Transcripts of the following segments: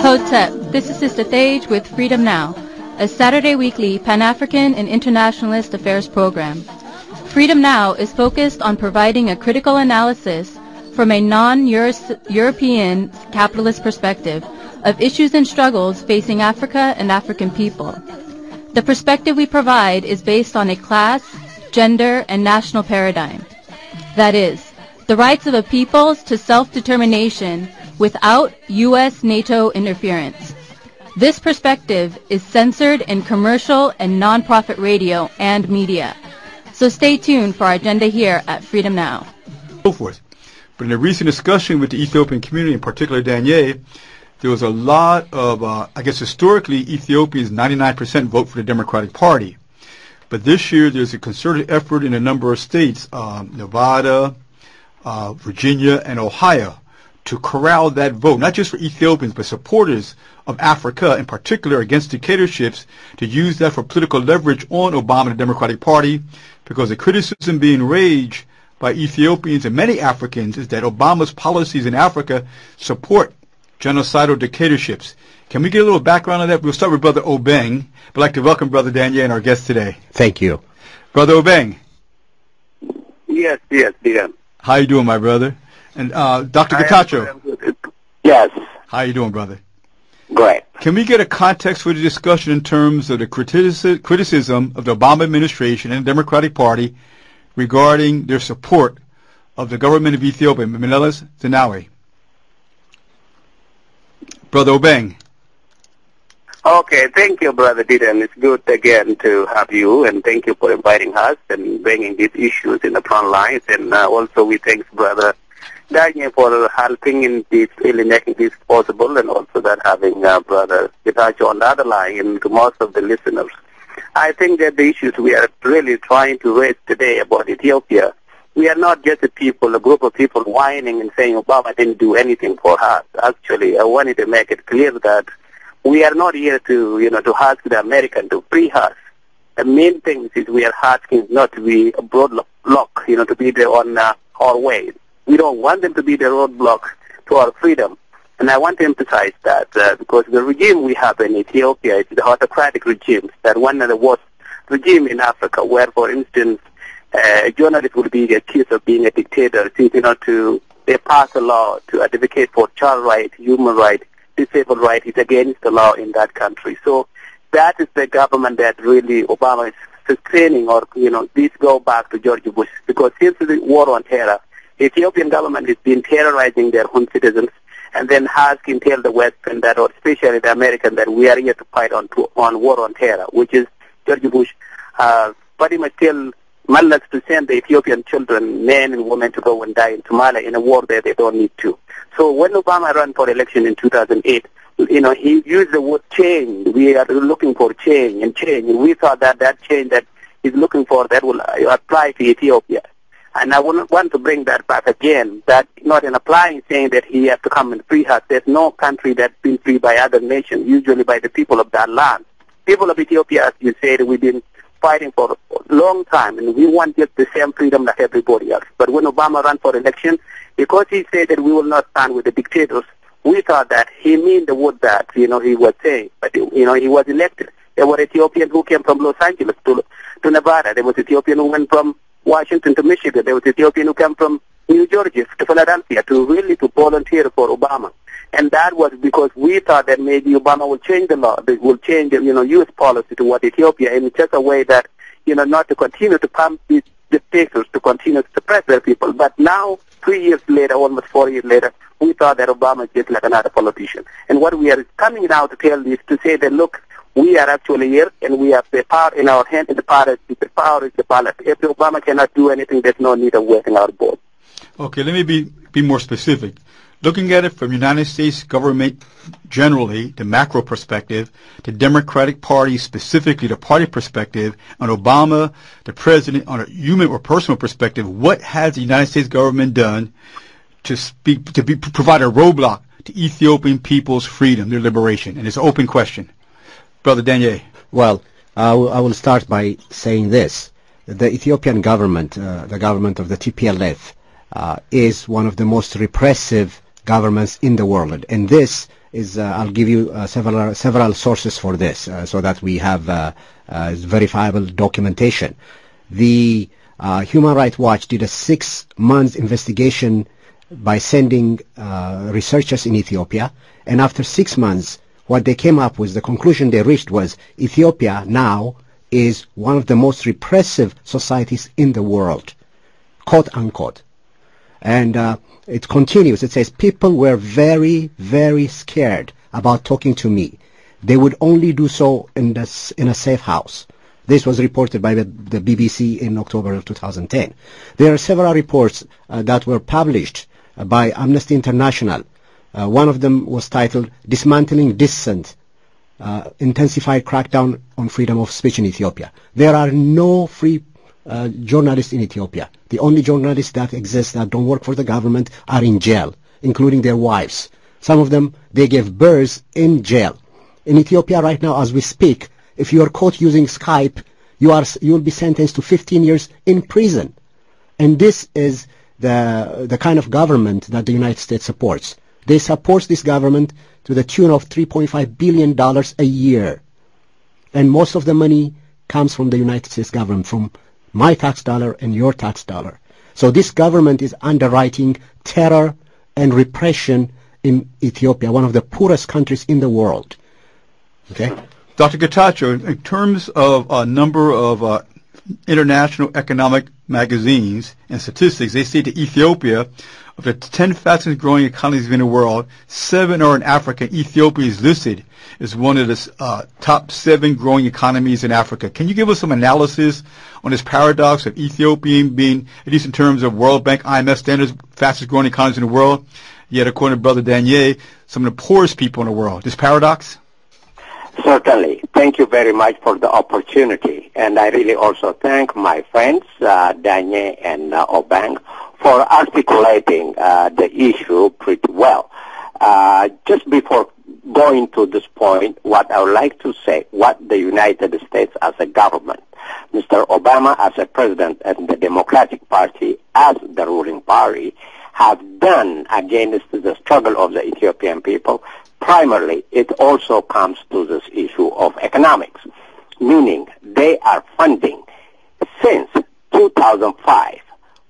Hotep, this is Sister Thage with Freedom Now, a Saturday weekly Pan-African and Internationalist Affairs program. Freedom Now is focused on providing a critical analysis from a non-European capitalist perspective of issues and struggles facing Africa and African people. The perspective we provide is based on a class, gender, and national paradigm. That is, the rights of a people to self-determination without U.S. NATO interference. This perspective is censored in commercial and non-profit radio and media. So stay tuned for our agenda here at Freedom Now. So forth. But in a recent discussion with the Ethiopian community, in particular Danye, there was a lot of, historically, Ethiopia's 99% vote for the Democratic Party. But this year, there's a concerted effort in a number of states, Nevada, Virginia, and Ohio, to corral that vote, not just for Ethiopians, but supporters of Africa, in particular against dictatorships, to use that for political leverage on Obama and the Democratic Party, because the criticism being raised by Ethiopians and many Africans is that Obama's policies in Africa support genocidal dictatorships. Can we get a little background on that? We'll start with Brother Obeng. I'd like to welcome Brother Danye and our guest today. Thank you. Brother Obeng. Yes, dear. How you doing, my brother? And Dr. Getachew. Yes. How you doing, brother? Great. Can we get a context for the discussion in terms of the criticism of the Obama administration and the Democratic Party regarding their support of the government of Ethiopia, Meles Zenawi? Brother Obeng. Okay, thank you, Brother Diden. It's good again to have you, and thank you for inviting us and bringing these issues in the front lines. And also we thank Brother Daniel for helping in this, really making this possible, and also that having Brother Getachew on the other line, and to most of the listeners. I think that the issues we are really trying to raise today about Ethiopia, we are not just a group of people whining and saying Obama didn't do anything for us. Actually, I wanted to make it clear that we are not here to ask the American to free us. The main thing is we are asking not to be a roadblock, to be there on our way. We don't want them to be the roadblock to our freedom. And I want to emphasize that because the regime we have in Ethiopia is the autocratic regime, that one of the worst regime in Africa, where, for instance, a journalist would be accused of being a dictator, they pass a law to advocate for child rights, human rights, disabled rights. It's against the law in that country. So that is the government that really Obama is sustaining, or, this go back to George Bush, because since the war on terror, the Ethiopian government has been terrorizing their own citizens, and then asking tell the Western that, or especially the American, that we are here to fight on war on terror, which is George Bush pretty much tell Mallas to send the Ethiopian children, men and women, to go and die in Somalia in a war that they don't need to. So when Obama ran for election in 2008, he used the word change. We are looking for change, and we thought that change that he's looking for, that will apply to Ethiopia. And I want to bring that back again, that not in applying saying that he has to come and free us. There's no country that's been free by other nations, usually by the people of that land. People of Ethiopia, as you said, we've been fighting for a long time, and we want just the same freedom like everybody else. But when Obama ran for election, because he said that we will not stand with the dictators, we thought that he meant the word that, he was saying. But, he was elected. There were Ethiopians who came from Los Angeles to Nevada. There was Ethiopian who went from Washington to Michigan. There was Ethiopian who came from New Jersey to Philadelphia to volunteer for Obama. And that was because we thought that maybe Obama will change the law, they will change U.S. policy toward Ethiopia in such a way that, not to continue to pump these dictators to continue to suppress their people. But now, 3 years later, almost 4 years later, we thought that Obama is just like another politician. And what we are coming now to tell is to say that, look, we are actually here, and we have the power in our hand, and the power is the ballot. If Obama cannot do anything, there's no need of waiting our board. Okay, let me be more specific. Looking at it from United States government generally, the macro perspective, the Democratic Party specifically, the party perspective, on Obama, the president, on a human or personal perspective, what has the United States government done to provide a roadblock to Ethiopian people's freedom, their liberation? And it's an open question. Brother Danye. Well, I will start by saying this. The Ethiopian government, the government of the TPLF, is one of the most repressive governments in the world. And this is I'll give you several sources for this so that we have verifiable documentation. The Human Rights Watch did a 6-month investigation by sending researchers in Ethiopia, and after 6 months, what they came up with, the conclusion they reached was Ethiopia now is one of the most repressive societies in the world, quote unquote. And it continues. It says, people were very, very scared about talking to me. They would only do so in a safe house. This was reported by the BBC in October of 2010. There are several reports that were published by Amnesty International. One of them was titled Dismantling Dissent, Intensified Crackdown on Freedom of Speech in Ethiopia. There are no free journalists in Ethiopia. The only journalists that exist that don't work for the government are in jail, including their wives. Some of them, they give births in jail. In Ethiopia right now, as we speak, if you are caught using Skype, you will be sentenced to 15 years in prison. And this is the kind of government that the United States supports. They support this government to the tune of $3.5 billion a year. And most of the money comes from the United States government, from my tax dollar and your tax dollar. So this government is underwriting terror and repression in Ethiopia, one of the poorest countries in the world. Okay? Dr. Getachew, in terms of a number of international economic magazines and statistics, they say that Ethiopia, of the 10 fastest growing economies in the world, 7 are in Africa. Ethiopia is listed as one of the top 7 growing economies in Africa. Can you give us some analysis on this paradox of Ethiopia being, at least in terms of World Bank, IMF standards, fastest growing economies in the world, yet according to Brother Daniel, some of the poorest people in the world? This paradox? Certainly. Thank you very much for the opportunity. And I really also thank my friends, Danye and Obang, for articulating the issue pretty well. Just before going to this point, what I would like to say, what the United States as a government, Mr. Obama as a president and the Democratic Party as the ruling party have done against the struggle of the Ethiopian people. Primarily, it also comes to this issue of economics, meaning they are funding since 2005,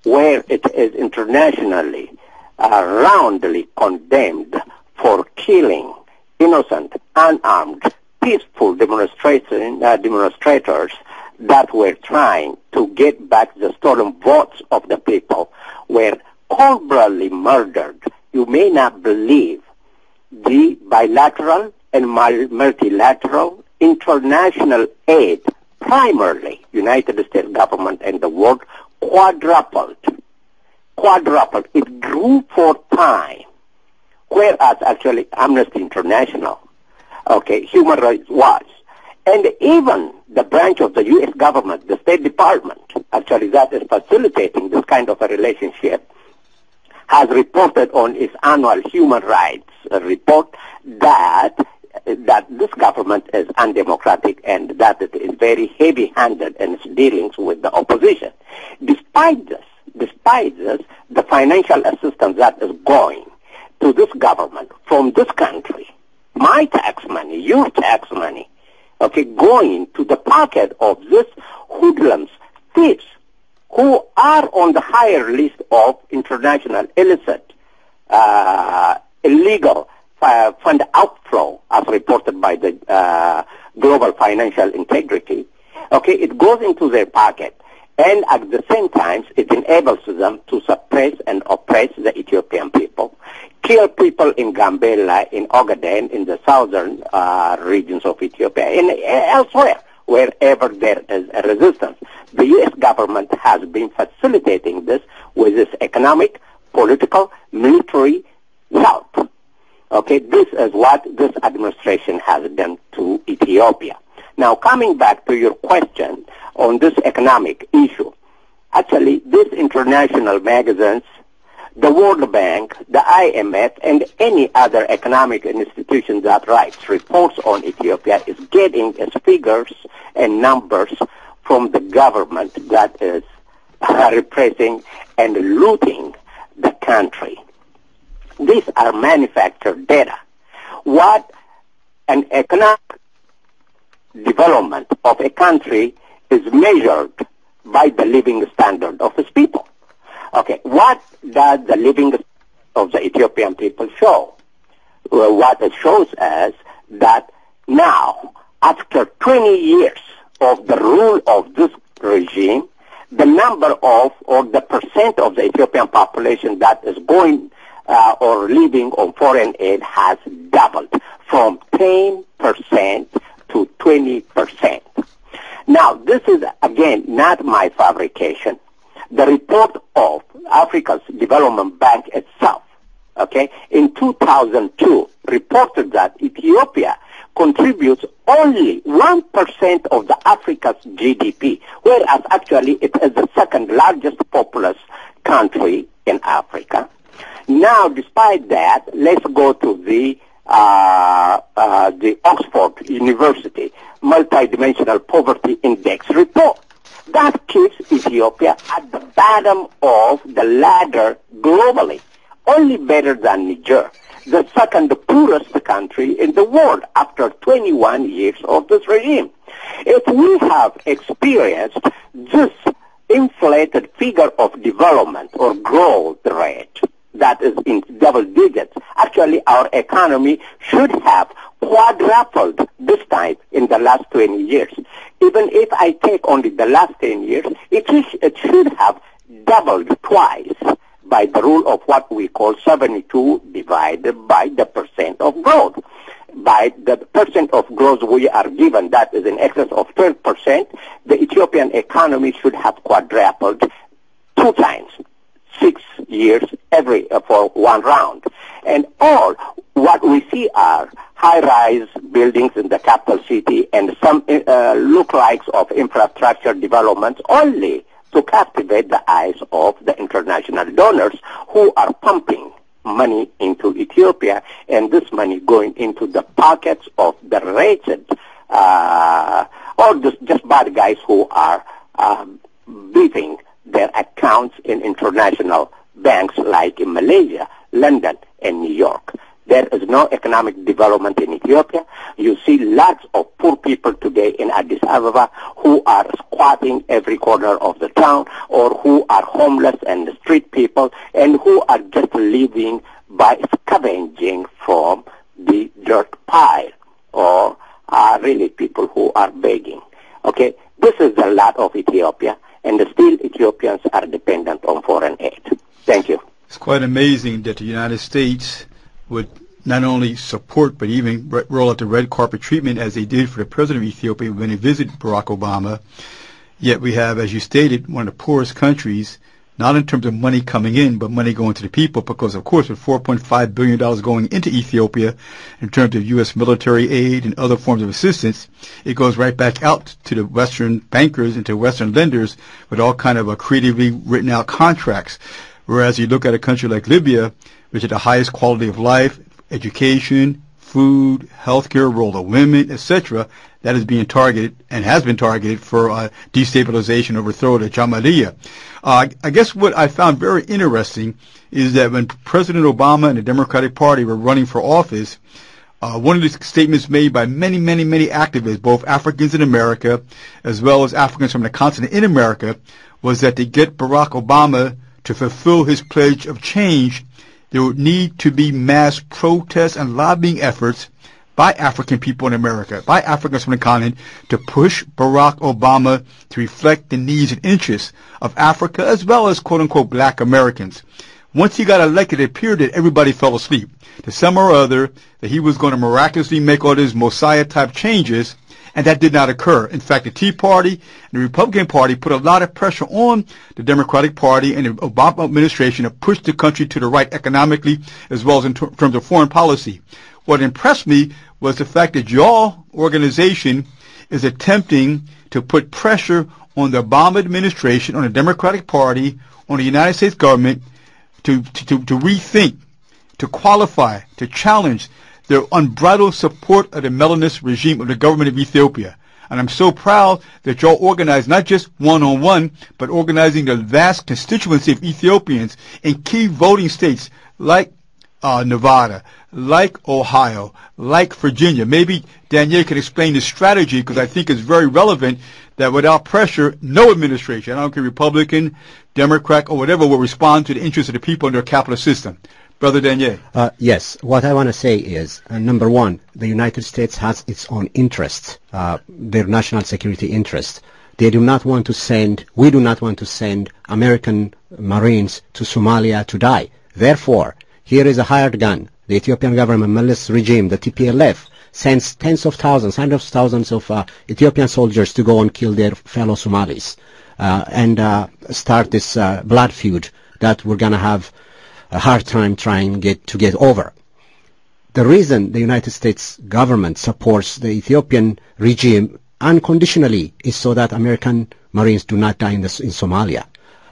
where it is internationally roundly condemned for killing innocent, unarmed, peaceful demonstrators that were trying to get back the stolen votes of the people, were cold-bloodedly murdered. You may not believe the bilateral and multilateral international aid, primarily United States government and the world, quadrupled. It grew 4 times, whereas actually Amnesty International, Human Rights Watch, and even the branch of the U.S. government, the State Department, actually that is facilitating this kind of a relationship, has reported on its annual human rights report that this government is undemocratic and that it is very heavy-handed in its dealings with the opposition. Despite this, the financial assistance that is going to this government from this country, my tax money, your tax money, going to the pocket of this hoodlums, thieves, who are on the higher list of international illicit, illegal fund outflow, as reported by the Global Financial Integrity. It goes into their pocket, and at the same time, it enables them to suppress and oppress the Ethiopian people, kill people in Gambela, in Ogaden, in the southern regions of Ethiopia, and elsewhere, wherever there is a resistance. The U.S. government has been facilitating this with its economic, political, military help. This is what this administration has done to Ethiopia. Now, coming back to your question on this economic issue, actually, these international magazines, the World Bank, the IMF, and any other economic institution that writes reports on Ethiopia is getting its figures and numbers from the government that is repressing and looting the country. These are manufactured data. what an economic development of a country is measured by the living standard of its people. Okay, what does the living standard of the Ethiopian people show? Well, what it shows is that now, after 20 years of the rule of this regime, the number of, or the percent of the Ethiopian population that is going or living on foreign aid has doubled from 10% to 20%. Now, this is, again, not my fabrication. The report of Africa's Development Bank itself, okay, in 2002 reported that Ethiopia contributes only 1% of the Africa's GDP, whereas actually it is the second largest populous country in Africa. Now, despite that, let's go to the Oxford University Multidimensional Poverty Index report. That keeps Ethiopia at the bottom of the ladder globally, only better than Niger, the second poorest country in the world after 21 years of this regime. If we have experienced this inflated figure of development or growth rate that is in double digits, actually our economy should have quadrupled this time in the last 20 years. Even if I take only the last 10 years, it should have doubled twice by the rule of what we call 72 divided by the percent of growth. By the percent of growth we are given, that is in excess of 12%, the Ethiopian economy should have quadrupled 2 times, 6 years for one round. And all what we see are high-rise buildings in the capital city and some lookalikes of infrastructure developments only to captivate the eyes of the international donors who are pumping money into Ethiopia, and this money going into the pockets of the wretched or just bad guys who are beefing their accounts in international banks like in Malaysia, London, and New York. There is no economic development in Ethiopia. You see lots of poor people today in Addis Ababa who are squatting every corner of the town, or who are homeless and street people, and who are just living by scavenging from the dirt pile, or are really people who are begging. Okay, this is the lot of Ethiopia, and still Ethiopians are dependent on foreign aid. Thank you. It's quite amazing that the United States would not only support but even roll out the red carpet treatment as they did for the president of Ethiopia when he visited Barack Obama. Yet we have, as you stated, one of the poorest countries, not in terms of money coming in, but money going to the people, because, of course, with $4.5 billion going into Ethiopia in terms of U.S. military aid and other forms of assistance, it goes right back out to the Western bankers and to Western lenders with all kind of creatively written out contracts. Whereas you look at a country like Libya, which has the highest quality of life, education, food, healthcare, role of women, etc., that is being targeted and has been targeted for destabilization, overthrow of the Jamahiriya. I guess what I found very interesting is that when President Obama and the Democratic Party were running for office, one of the statements made by many activists, both Africans in America as well as Africans from the continent in America, was that to get Barack Obama to fulfill his pledge of change, there would need to be mass protests and lobbying efforts by African people in America, by Africans from the continent, to push Barack Obama to reflect the needs and interests of Africa as well as quote-unquote black Americans. Once he got elected, it appeared that everybody fell asleep. To some or other, that he was going to miraculously make all these Messiah-type changes, and that did not occur. In fact, the Tea Party and the Republican Party put a lot of pressure on the Democratic Party and the Obama administration to push the country to the right economically as well as in terms of foreign policy. What impressed me was the fact that your organization is attempting to put pressure on the Obama administration, on the Democratic Party, on the United States government to rethink, to qualify, to challenge their unbridled support of the Melanist regime of the government of Ethiopia. And I'm so proud that y'all organized not just one-on-one, but organizing the vast constituency of Ethiopians in key voting states like Nevada, like Ohio, like Virginia. Maybe Danielle can explain the strategy, because I think it's very relevant that without pressure, no administration, I don't care Republican, Democrat, or whatever, will respond to the interests of the people in their capitalist system. Brother Daniel. Yes. What I want to say is, number one, the United States has its own interests, their national security interests. We do not want to send American Marines to Somalia to die. Therefore, here is a hired gun. The Ethiopian government, Meles regime, the TPLF, sends tens of thousands, hundreds of thousands of Ethiopian soldiers to go and kill their fellow Somalis and start this blood feud that we're going to have a hard time trying to get over. The reason the United States government supports the Ethiopian regime unconditionally is so that American Marines do not die in Somalia.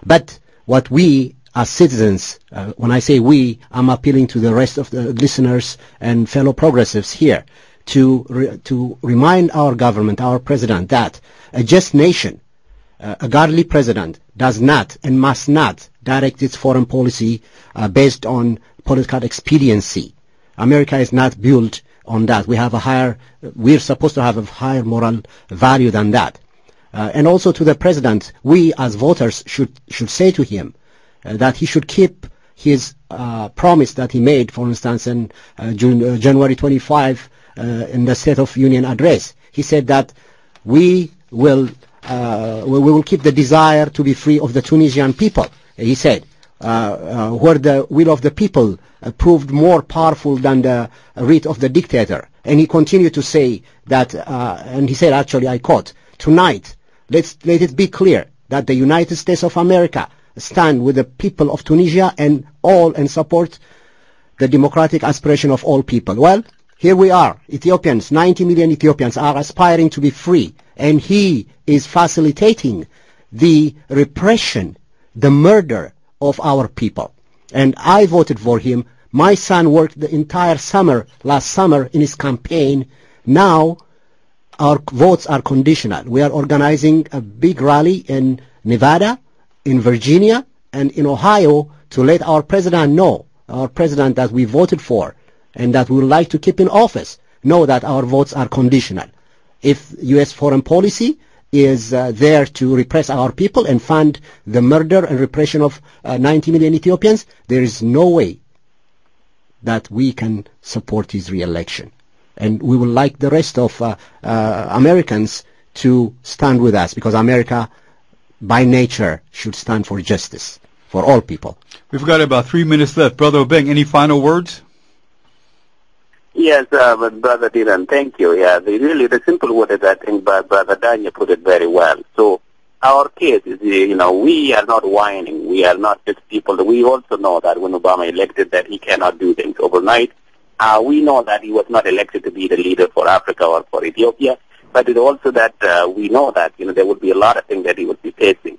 But what we as citizens, when I say we, I'm appealing to the rest of the listeners and fellow progressives here to remind our government, our president, that a just nation, a godly president, does not and must not direct its foreign policy based on political expediency. America is not built on that. We're supposed to have a higher moral value than that. And also to the president, we as voters should say to him that he should keep his promise that he made, for instance, in January 25 in the State of Union address. He said that we will keep the desire to be free of the Tunisian people. He said, where the will of the people proved more powerful than the writ of the dictator. And he continued to say that, and he said, actually, I quote, tonight, let it be clear that the United States of America stand with the people of Tunisia and support the democratic aspiration of all people. Well, here we are, Ethiopians, 90 million Ethiopians are aspiring to be free, and he is facilitating the repression, the murder of our people. And I voted for him. My son worked the entire summer, last summer, in his campaign. Now, our votes are conditional. We are organizing a big rally in Nevada, in Virginia, and in Ohio to let our president know, that we voted for and that we would like to keep in office, know that our votes are conditional. If U.S. foreign policy is there to repress our people and fund the murder and repression of 90 million Ethiopians, there is no way that we can support his re-election. And we would like the rest of Americans to stand with us, because America, by nature, should stand for justice for all people. We've got about 3 minutes left. Brother Obeng, any final words? Yes, Brother Dylan, thank you. Yeah, the simple word is, I think, Brother Daniel put it very well. So our case is, we are not whining. We are not just people. We also know that when Obama elected that he cannot do things overnight. We know that he was not elected to be the leader for Africa or for Ethiopia, but it's also that we know that, there would be a lot of things that he would be facing.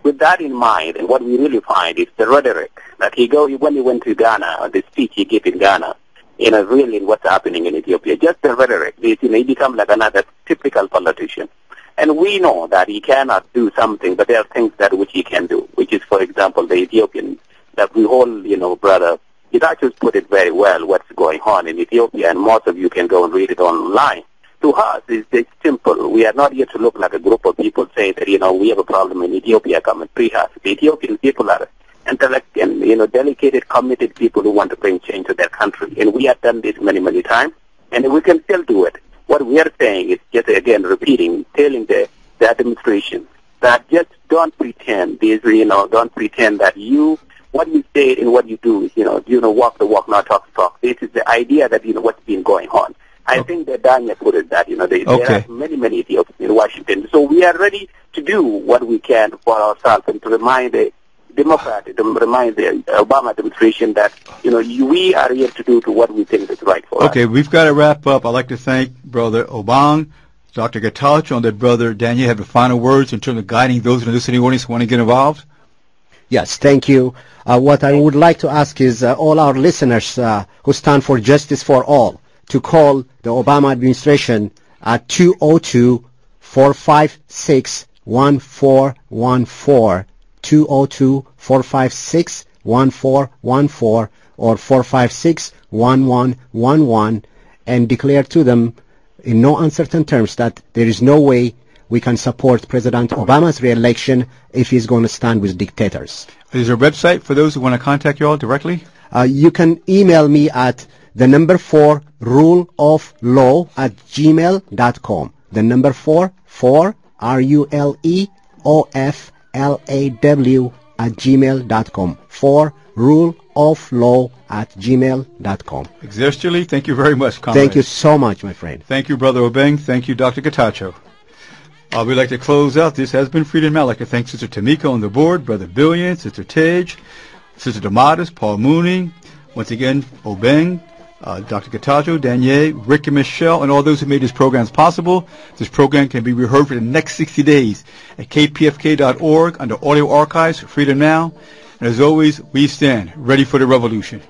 With that in mind, and what we really find is the rhetoric that when he went to Ghana, the speech he gave in Ghana, really what's happening in Ethiopia, just the rhetoric. He becomes like another typical politician. And we know that he cannot do something, but there are things which he can do, which is, for example, the Ethiopian, that we all, brother, it actually put it very well what's going on in Ethiopia, and most of you can go and read it online. To us, it's simple. We are not here to look like a group of people saying that, we have a problem in Ethiopia, come and free us. The Ethiopian people are intellect and, dedicated, committed people who want to bring change to their country. And we have done this many, many times, and we can still do it. What we are saying is just, again, telling the administration that just don't pretend, don't pretend that what you say and what you do is, walk the walk, not talk the talk. This is the idea that, what's been going on. I think that Daniel put it that, there are many, many Ethiopians in Washington. So we are ready to do what we can for ourselves and to remind the Democrat, to remind the Obama administration that, we are here to do what we think is right for us. Okay, we've got to wrap up. I'd like to thank Brother Obang, Dr. Getachew, and that Brother Daniel have the final words in terms of guiding those in the listening audience who want to get involved. Yes, thank you. What I would like to ask is all our listeners who stand for justice for all to call the Obama administration at 202-456-1414, 202-456-1414. or 456-1111 and declare to them in no uncertain terms that there is no way we can support President Obama's re-election if he's going to stand with dictators. Is there a website for those who want to contact you all directly? You can email me at the number 4 ruleoflaw@gmail.com. The number 4 ruleoflaw @gmail.com. 4 ruleoflaw@gmail.com. Exercially, thank you very much, comrade. Thank you so much, my friend. Thank you, Brother Obeng. Thank you, Dr. Getachew. We'd like to close out. This has been Freedom Now. I'd like to thank Sister Tamika on the board, Brother Billion, Sister Tej, Sister Damatis, Paul Mooney, once again, Obeng, Dr. Getachew, Danielle, Rick and Michelle, and all those who made this program possible. This program can be reheard for the next 60 days at kpfk.org under Audio Archives for Freedom Now. And as always, we stand ready for the revolution.